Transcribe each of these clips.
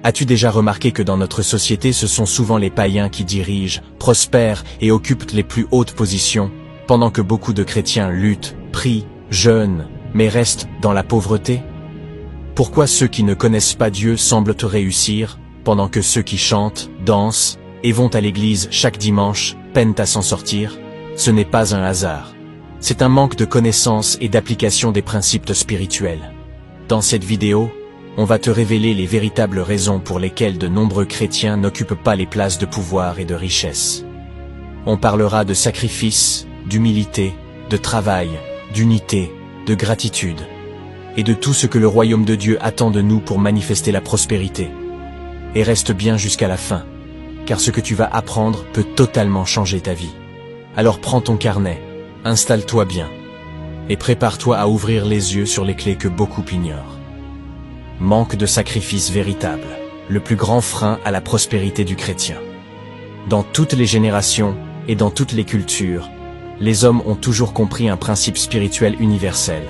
As-tu déjà remarqué que dans notre société ce sont souvent les païens qui dirigent, prospèrent et occupent les plus hautes positions, pendant que beaucoup de chrétiens luttent, prient, jeûnent, mais restent dans la pauvreté? Pourquoi ceux qui ne connaissent pas Dieu semblent réussir, pendant que ceux qui chantent, dansent et vont à l'église chaque dimanche peinent à s'en sortir? Ce n'est pas un hasard. C'est un manque de connaissance et d'application des principes spirituels. Dans cette vidéo, on va te révéler les véritables raisons pour lesquelles de nombreux chrétiens n'occupent pas les places de pouvoir et de richesse. On parlera de sacrifice, d'humilité, de travail, d'unité, de gratitude, et de tout ce que le royaume de Dieu attend de nous pour manifester la prospérité. Et reste bien jusqu'à la fin, car ce que tu vas apprendre peut totalement changer ta vie. Alors prends ton carnet, installe-toi bien, et prépare-toi à ouvrir les yeux sur les clés que beaucoup ignorent. Manque de sacrifice véritable, le plus grand frein à la prospérité du chrétien. Dans toutes les générations et dans toutes les cultures, les hommes ont toujours compris un principe spirituel universel.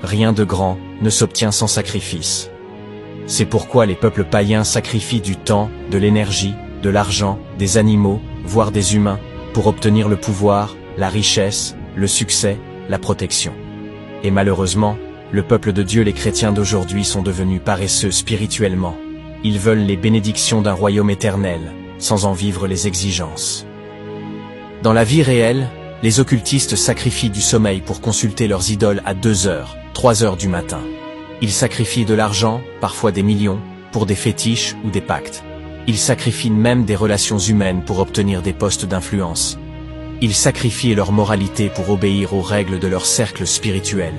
Rien de grand ne s'obtient sans sacrifice. C'est pourquoi les peuples païens sacrifient du temps, de l'énergie, de l'argent, des animaux, voire des humains, pour obtenir le pouvoir, la richesse, le succès, la protection. Et malheureusement, le peuple de Dieu, les chrétiens d'aujourd'hui, sont devenus paresseux spirituellement. Ils veulent les bénédictions d'un royaume éternel, sans en vivre les exigences. Dans la vie réelle, les occultistes sacrifient du sommeil pour consulter leurs idoles à 2h, 3h du matin. Ils sacrifient de l'argent, parfois des millions, pour des fétiches ou des pactes. Ils sacrifient même des relations humaines pour obtenir des postes d'influence. Ils sacrifient leur moralité pour obéir aux règles de leur cercle spirituel.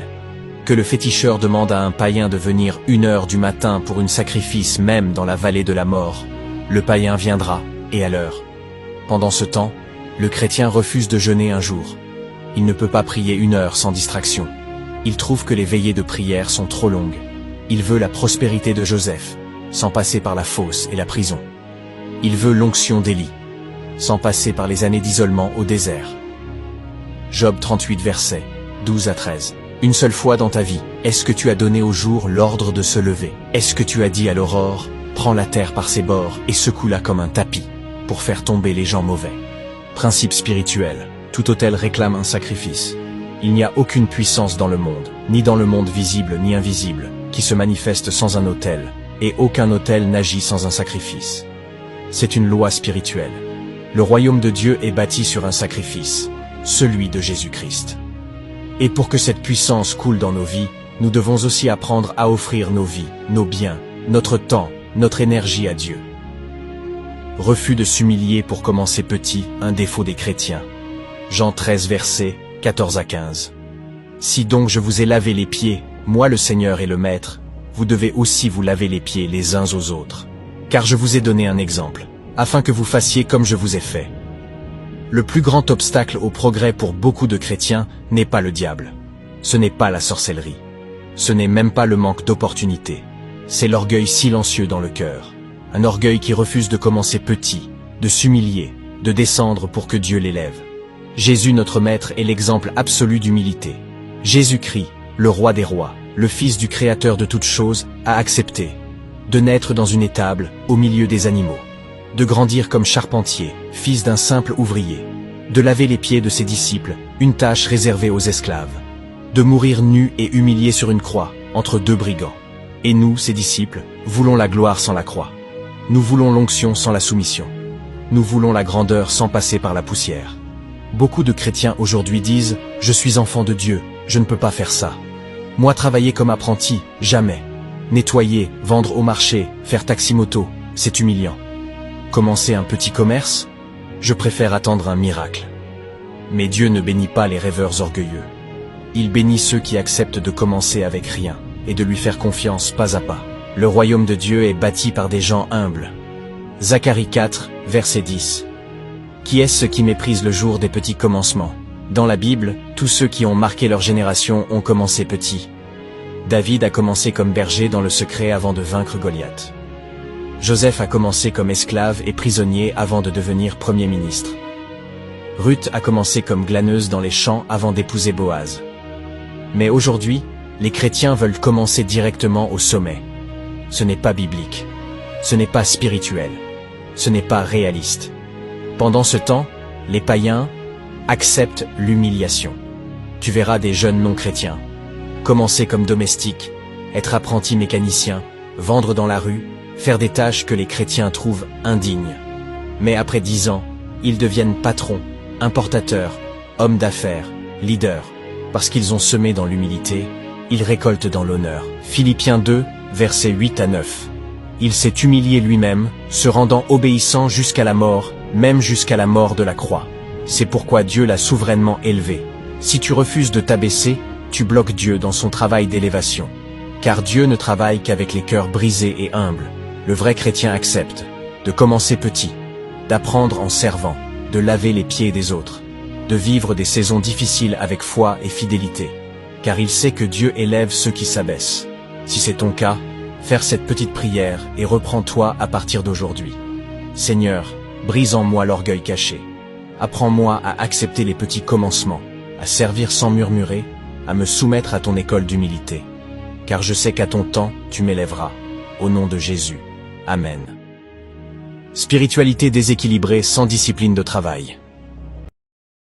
Que le féticheur demande à un païen de venir 1h du matin pour un sacrifice même dans la vallée de la mort, le païen viendra, et à l'heure. Pendant ce temps, le chrétien refuse de jeûner un jour. Il ne peut pas prier 1 heure sans distraction. Il trouve que les veillées de prière sont trop longues. Il veut la prospérité de Joseph, sans passer par la fosse et la prison. Il veut l'onction d'Élie, sans passer par les années d'isolement au désert. Job 38 versets 12 à 13. Une seule fois dans ta vie, est-ce que tu as donné au jour l'ordre de se lever? Est-ce que tu as dit à l'aurore, prends la terre par ses bords et secoue-la comme un tapis, pour faire tomber les gens mauvais? Principe spirituel, tout autel réclame un sacrifice. Il n'y a aucune puissance dans le monde, ni dans le monde visible ni invisible, qui se manifeste sans un autel, et aucun autel n'agit sans un sacrifice. C'est une loi spirituelle. Le royaume de Dieu est bâti sur un sacrifice, celui de Jésus-Christ. Et pour que cette puissance coule dans nos vies, nous devons aussi apprendre à offrir nos vies, nos biens, notre temps, notre énergie à Dieu. Refus de s'humilier pour commencer petit, un défaut des chrétiens. Jean 13 versets 14 à 15. Si donc je vous ai lavé les pieds, moi le Seigneur et le Maître, vous devez aussi vous laver les pieds les uns aux autres. Car je vous ai donné un exemple, afin que vous fassiez comme je vous ai fait. Le plus grand obstacle au progrès pour beaucoup de chrétiens n'est pas le diable. Ce n'est pas la sorcellerie. Ce n'est même pas le manque d'opportunités. C'est l'orgueil silencieux dans le cœur. Un orgueil qui refuse de commencer petit, de s'humilier, de descendre pour que Dieu l'élève. Jésus notre Maître est l'exemple absolu d'humilité. Jésus-Christ, le roi des rois, le Fils du Créateur de toutes choses, a accepté de naître dans une étable, au milieu des animaux, de grandir comme charpentier, fils d'un simple ouvrier, de laver les pieds de ses disciples, une tâche réservée aux esclaves, de mourir nu et humilié sur une croix, entre 2 brigands. Et nous, ses disciples, voulons la gloire sans la croix. Nous voulons l'onction sans la soumission. Nous voulons la grandeur sans passer par la poussière. Beaucoup de chrétiens aujourd'hui disent « Je suis enfant de Dieu, je ne peux pas faire ça. Moi travailler comme apprenti, jamais. Nettoyer, vendre au marché, faire taxi-moto, c'est humiliant. Commencer un petit commerce? Je préfère attendre un miracle. » Mais Dieu ne bénit pas les rêveurs orgueilleux. Il bénit ceux qui acceptent de commencer avec rien et de lui faire confiance pas à pas. Le royaume de Dieu est bâti par des gens humbles. Zacharie 4, verset 10. Qui est-ce qui méprise le jour des petits commencements? Dans la Bible, tous ceux qui ont marqué leur génération ont commencé petits. David a commencé comme berger dans le secret avant de vaincre Goliath. Joseph a commencé comme esclave et prisonnier avant de devenir premier ministre. Ruth a commencé comme glaneuse dans les champs avant d'épouser Boaz. Mais aujourd'hui, les chrétiens veulent commencer directement au sommet. Ce n'est pas biblique. Ce n'est pas spirituel. Ce n'est pas réaliste. Pendant ce temps, les païens acceptent l'humiliation. Tu verras des jeunes non-chrétiens commencer comme domestiques, être apprentis mécaniciens, vendre dans la rue, faire des tâches que les chrétiens trouvent indignes. Mais après 10 ans, ils deviennent patrons, importateurs, hommes d'affaires, leaders. Parce qu'ils ont semé dans l'humilité, ils récoltent dans l'honneur. Philippiens 2, versets 8 à 9. Il s'est humilié lui-même, se rendant obéissant jusqu'à la mort, même jusqu'à la mort de la croix. C'est pourquoi Dieu l'a souverainement élevé. Si tu refuses de t'abaisser, tu bloques Dieu dans son travail d'élévation. Car Dieu ne travaille qu'avec les cœurs brisés et humbles. Le vrai chrétien accepte de commencer petit, d'apprendre en servant, de laver les pieds des autres, de vivre des saisons difficiles avec foi et fidélité. Car il sait que Dieu élève ceux qui s'abaissent. Si c'est ton cas, faire cette petite prière et reprends-toi à partir d'aujourd'hui. Seigneur, brise en moi l'orgueil caché. Apprends-moi à accepter les petits commencements, à servir sans murmurer, à me soumettre à ton école d'humilité. Car je sais qu'à ton temps, tu m'élèveras. Au nom de Jésus. Amen. Spiritualité déséquilibrée sans discipline de travail.